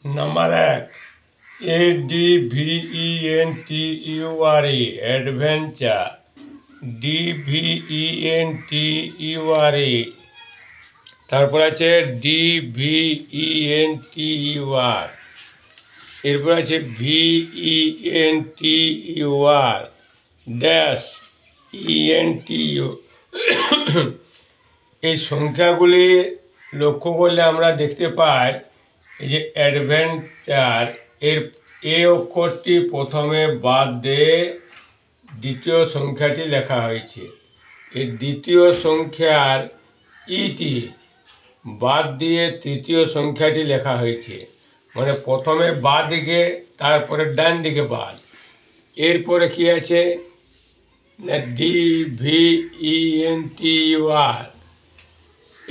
Number 1 ADVENTURE adventure, DVENTURE, তারপর আছে DVENTUR, এরপর আছে VENTUR ড্যাশ ENTU। এই সংখ্যাগুলি লক্ষ্য করলে আমরা দেখতে পাই এই যে অ্যাডভেঞ্চার এর এ অক্ষরটি প্রথমে বাদ দিয়ে দ্বিতীয় সংখ্যাটি লেখা হয়েছে। এই দ্বিতীয় সংখ্যার ইটি বাদ দিয়ে তৃতীয় সংখ্যাটি লেখা হয়েছে, মানে প্রথমে বাঁ দিকে তারপরে ডান দিকে বাদ। এরপরে কি আছে না DVENTUR,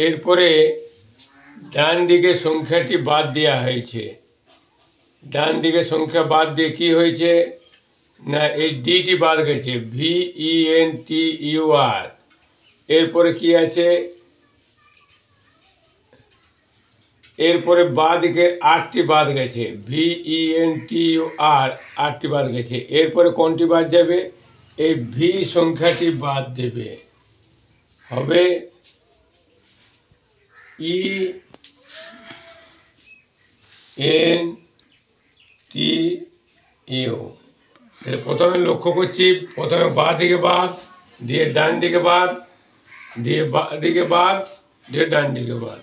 এরপরে ডান দিকে সংখ্যাটি বাদ দেওয়া হয়েছে। ডান দিকে সংখ্যা বাদ দিয়ে কি হয়েছে না এই ডিটি বাদ গেছে, VENTUR। এরপরে কি আছে, এরপরে বাঁ দিকে আটটি বাদ গেছে, VENTUR আটটি বাদ গেছে। এরপরে কোনটি বাদ যাবে, এই ভি সংখ্যাটি বাদ দেবে, হবে ENTU। প্রথমে লক্ষ্য করছি, প্রথমে বাঁ দিকে বাদ দিয়ে ডান দিকে বাদ দিয়ে বাঁ দিকে বাদ দিয়ে ডান দিকে বাদ।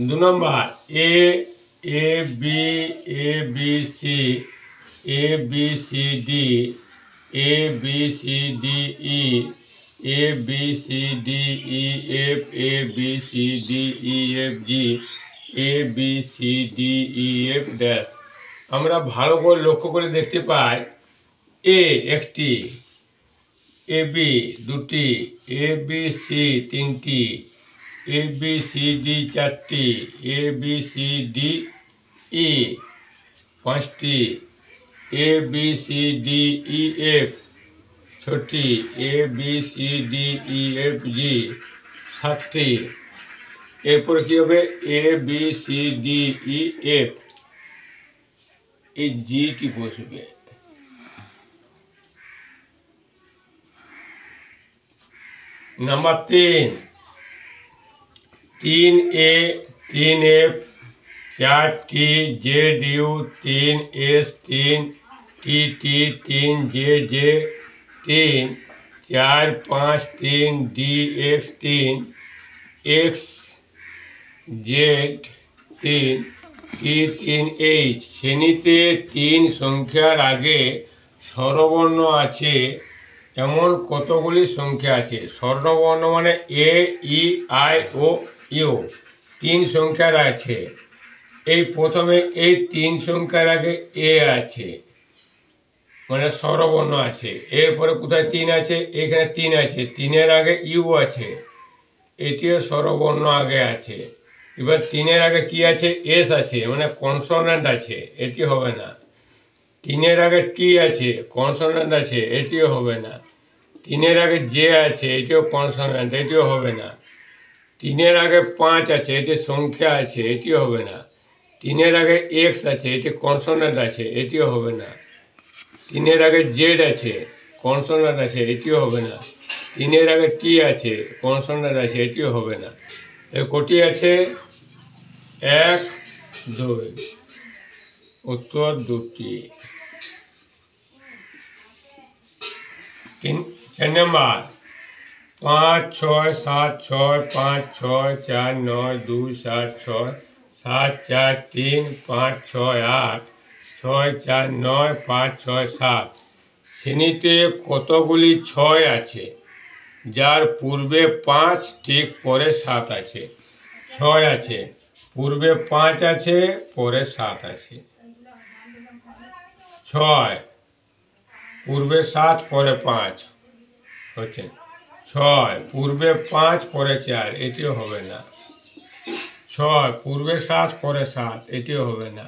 2 নম্বর ABC ABCD ABCDE ABCDEF ABCDEFG ABCDEF dash. আমরা ভালো করে লক্ষ্য করে দেখতে পাই এ একটি, AB দুটি, ABC তিনটি, ABCD চারটি, ABCDE পাঁচটি, ABCDEF ছটি, ABCDEFG সাতটি। এরপরে কি হবে ABCDEF, এই জিটি বসবে। Number 3A 3F 4T ZU 3S 3TT 3JJ 3 4 5 3 DX 3 XZ 3 T3H। শ্রেণীতে 3 সংখ্যার আগে স্বরবর্ণ আছে এমন কতগুলি সংখ্যা আছে? স্বরবর্ণ মানে AEIOU 3 সংখ্যার আছে। এই প্রথমে এই 3 সংখ্যার আগে এ আছে, মানে স্বরবর্ণ আছে। এরপরে কোথায় 3 আছে, এখানে 3 আছে, 3-এর আগে ইউ আছে, এটিও স্বরবর্ণ আগে আছে। এবার 3-এর আগে কি আছে, এস আছে, মানে কনসোনেন্ট আছে, এটি হবে না। 3-এর আগে টি আছে, কনসোনেন্ট আছে, এটিও হবে না। 3-এর আগে জে আছে, এটিও কনসোনেন্ট, এটিও হবে না। 3-এর আগে 5 আছে, এটি সংখ্যা আছে, এটিও হবে না। 3-এর আগে এক্স আছে, এটি কনসোনেন্ট আছে, এটিও হবে না। 3-এর আগে জেড আছে, কনসোনেন্ট আছে, এটিও হবে না। 3-এর আগে টি আছে, কনসোনেন্ট আছে, এটিও হবে না। এর কটি আছে, 1 2, উত্তর 2টি। 4 নম্বর 5 6 7 6 5 6 4 9 2 7 6 7 4 3 5 6 8 6 4 9 5 6 7। শ্রেণীতে কতগুলি 6 আছে যার পূর্বে 5 ঠিক পরে 7 আছে? 6 আছে, পূর্বে 5 আছে, পরে 7 আছে। 6 পূর্বে 7 পরে 5 হচ্ছে। 6 পূর্বে 5 পরে 4, এটিও হবে না। 6 পূর্বে 7 পরে 7, এটিও হবে না।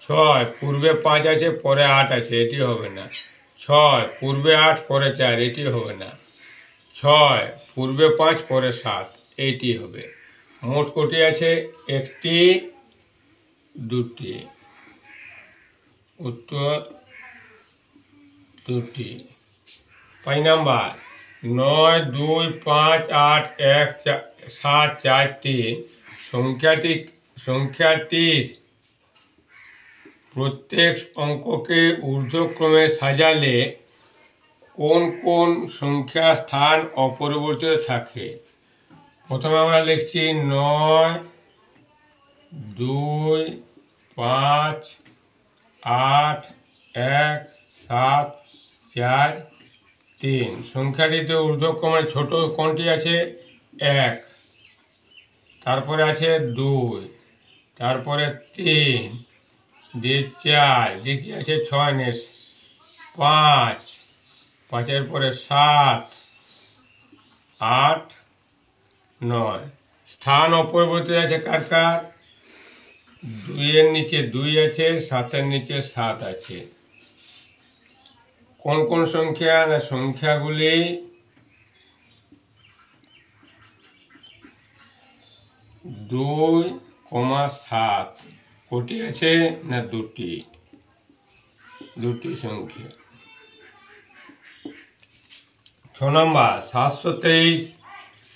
6 পূর্বে 5 আছে, পরে 8 আছে, এটিও হবে না। 6 পূর্বে 8 পরে 4, এটিও হবে না। 6 পূর্বে 5 পরে 7, এইটি হবে। মোট কটি আছে, 1টি দুটি, উত্তর দুটি। 5 নাম্বার 9 2 5 8 1 7 4 3 সংখ্যাটির প্রত্যেক অঙ্ককে ঊর্ধ্বক্রমে সাজালে কোন কোন সংখ্যার স্থান অপরিবর্তিত থাকে? প্রথমে আমরা লিখছি 9 2 5 8 1 7 4 3। সংখ্যাটিতে ঊর্ধ্বক্রমে ছোট কোনটি আছে? 1, তারপরে আছে 2, তারপরে 3, দিয়ে 4, দ্বিতীয় আছে 6 নেস 5, 5-এর পরে 7, 8, 9। স্থান অপরিবর্তিত আছে কার কার? 2-এর নিচে 2 আছে, 7-এর নিচে 7 আছে। কোন কোন সংখ্যা? না সংখ্যাগুলি 2, 7 কোটি আছে? না দুটি সংখ্যা। 6 নম্বর 723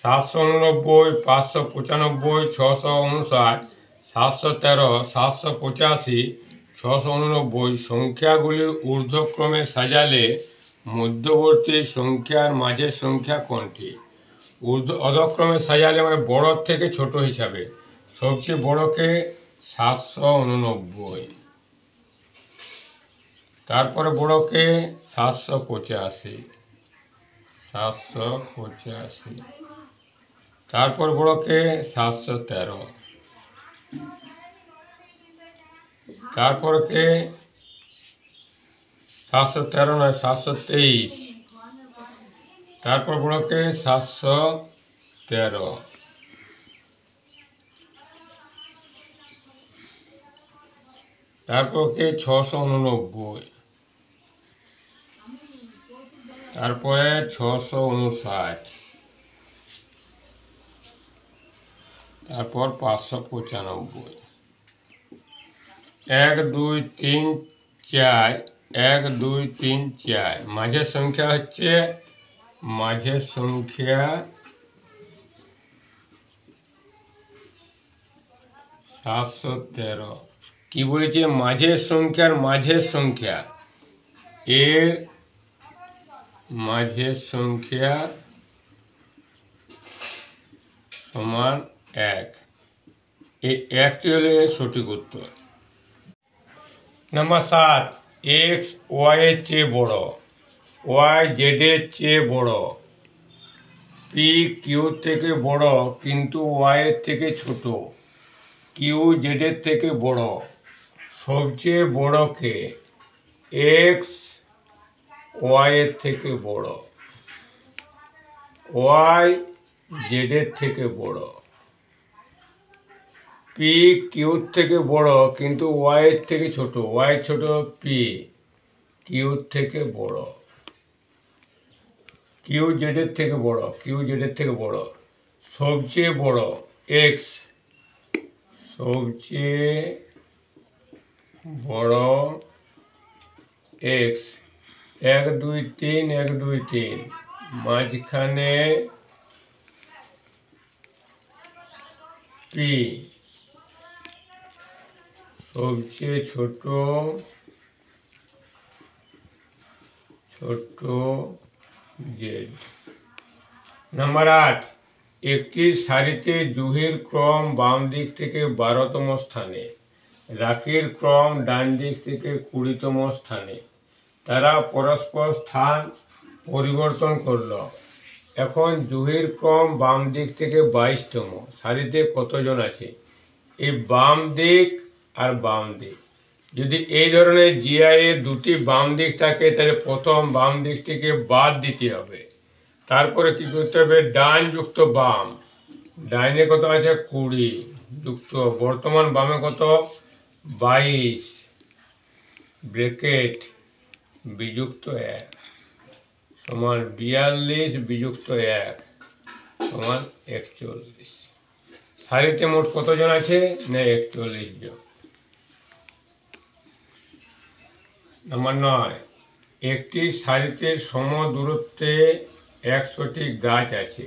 789 595 659 713 785 689 সংখ্যাগুলি ঊর্ধ্বক্রমে সাজালে মধ্যবর্তী সংখ্যার মাঝের সংখ্যা কোনটি? অধক্রমে সাজালে মানে বড় থেকে ছোট হিসাবে সবচেয়ে বড়কে 789, তারপরে বড়কে 785, তারপর বড়কে 713, তারপরকে 713 নয় 723, তারপর বড়কে 713, তারপরকে 689, তারপরে 659, তারপর 595। 1 2 3 4, 1 2 3 4 মাঝের সংখ্যা হচ্ছে 713। কি বলেছে? মাঝের সংখ্যা এর মাঝের সংখ্যা সমান 1। এই 1টি হলো সঠিক উত্তর। নাম্বার 7 x y এর চেয়ে বড়, y z এর চেয়ে বড়, p q থেকে বড় কিন্তু y এর থেকে ছোট, q z এর থেকে বড়, সবচেয়ে বড়কে x y এর থেকে বড়, y z এর থেকে বড়, p q থেকে বড় কিন্তু y এর থেকে ছোট, y ছোট p q থেকে বড়, q z এর থেকে বড়, q z এর থেকে বড়, সবচেয়ে বড় x, সবচেয়ে বড় x 1 2 3 1 2 3 মাঝখানে p, সবচেয়ে ছোট z। নাম্বার 8 একটি সারিতে জুহির ক্রম বাম দিক থেকে 12তম স্থানে, রাখির ক্রম ডান দিক থেকে 20তম স্থানে। তারা পরস্পর স্থান পরিবর্তন করল। এখন জুহির ক্রম বাম দিক থেকে 22তম। সারিতে কতজন আছে? এই বাম দিক আর বাম দিক, যদি এই ধরনের জিআই এর দুটি বাম দিক থাকে তাহলে প্রথম বাম দিকটিকে বাদ দিতে হবে। তারপরে কি করতে হবে? ডান যুক্ত বাম, ডাইনে কত আছে? 20 যুক্ত বর্তমান বামে কত? 22 ব্র্যাকেট বিযুক্ত 1 সমান 42 বিযুক্ত 1 সমান 41। সারিতে মোট কতজন আছে? না 41 জন। নম্বর 9, একটি সারিতে সম দূরত্বে 100টি গাছ আছে।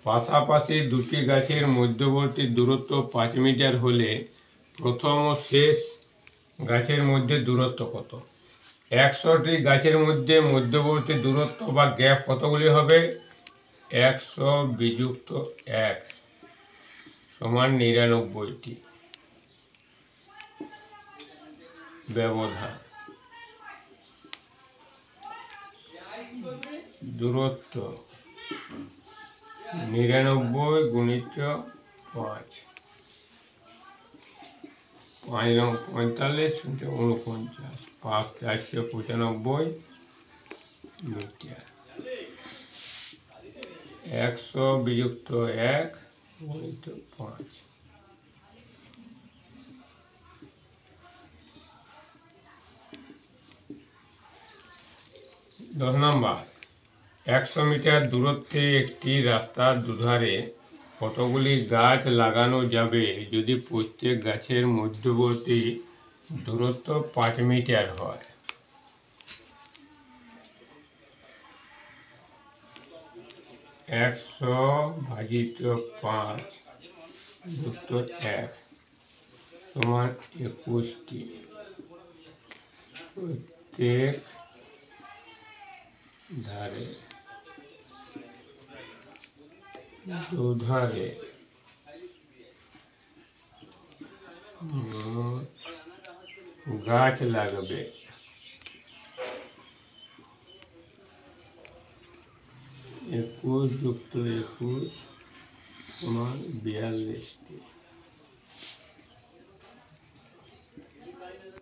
পাশাপাশি দুটি গাছের মধ্যবর্তী দূরত্ব 5 মিটার হলে প্রথম ও শেষ গাছের মধ্যে দূরত্ব কত? 100টি গাছের মধ্যে মধ্যবর্তী দূরত্ব বা গ্যাপ কতগুলি হবে? 100 বিযুক্ত 1 সমান 99টি ব্যবধান। দূরত্ব 99 গুণিত 5, 5 রং 45, 49, 5 495 মিটার। 100 বিযুক্ত 1 গুণিত 5। 10 নম্বর, 100 মিটার দূরত্বে একটি রাস্তার দুধারে কতগুলি গাছ লাগানো যাবে যদি প্রত্যেক গাছের মধ্যবর্তী দূরত্ব 5 মিটার হয়? 100 ভাজিত 5 যুক্ত 1 সমান 21টি। প্রত্যেক ধারে দুধারে গাছ লাগবে 21 যুক্ত 21 সমান 42টি।